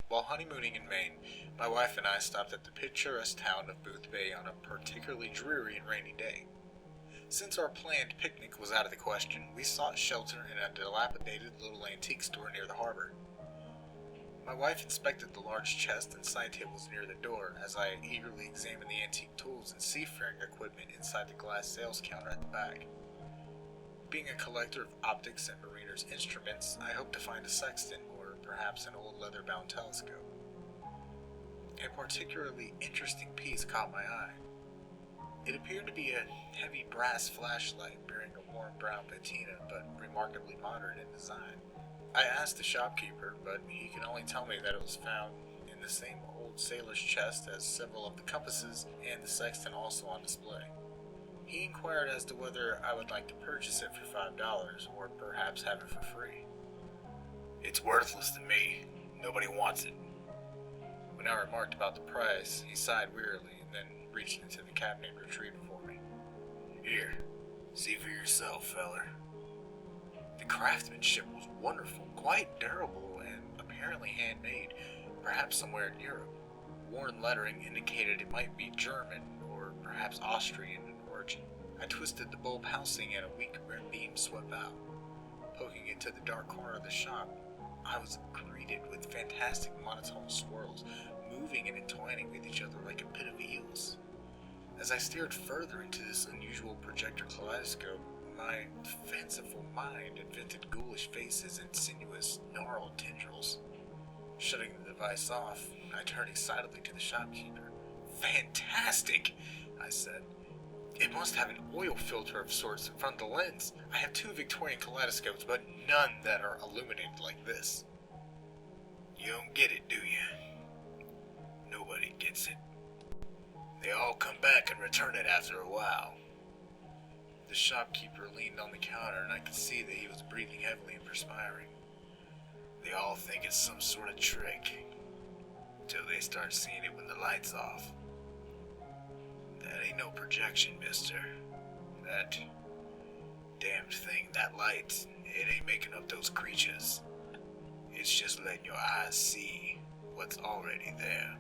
While honeymooning in Maine, my wife and I stopped at the picturesque town of Booth Bay on a particularly dreary and rainy day. Since our planned picnic was out of the question, we sought shelter in a dilapidated little antique store near the harbor. My wife inspected the large chest and side tables near the door as I eagerly examined the antique tools and seafaring equipment inside the glass sales counter at the back. Being a collector of optics and mariner's instruments, I hoped to find a sextant or perhaps an old leather-bound telescope. A particularly interesting piece caught my eye. It appeared to be a heavy brass flashlight bearing a warm brown patina but remarkably modern in design. I asked the shopkeeper, but he could only tell me that it was found in the same old sailor's chest as several of the compasses and the sextant also on display. He inquired as to whether I would like to purchase it for $5 or perhaps have it for free. "It's worthless to me. Nobody wants it." When I remarked about the price, he sighed wearily and then reached into the cabinet and retrieved it for me. "Here, see for yourself, feller." The craftsmanship was wonderful, quite durable, and apparently handmade, perhaps somewhere in Europe. Worn lettering indicated it might be German or perhaps Austrian in origin. I twisted the bulb housing and a weak red beam swept out. Poking into the dark corner of the shop, I was greeted with fantastic monotone swirls, moving and entwining with each other like a pit of eels. As I stared further into this unusual projector kaleidoscope, my fanciful mind invented ghoulish faces and sinuous, gnarled tendrils. Shutting the device off, I turned excitedly to the shopkeeper. "Fantastic!" I said. "It must have an oil filter of sorts in front of the lens. I have 2 Victorian kaleidoscopes, but none that are illuminated like this." "You don't get it, do you?" "Nobody gets it. They all come back and return it after a while." The shopkeeper leaned on the counter, and I could see that he was breathing heavily and perspiring. "They all think it's some sort of trick, till they start seeing it when the light's off. That ain't no projection, mister. That damned thing, that light, it ain't making up those creatures. It's just letting your eyes see what's already there."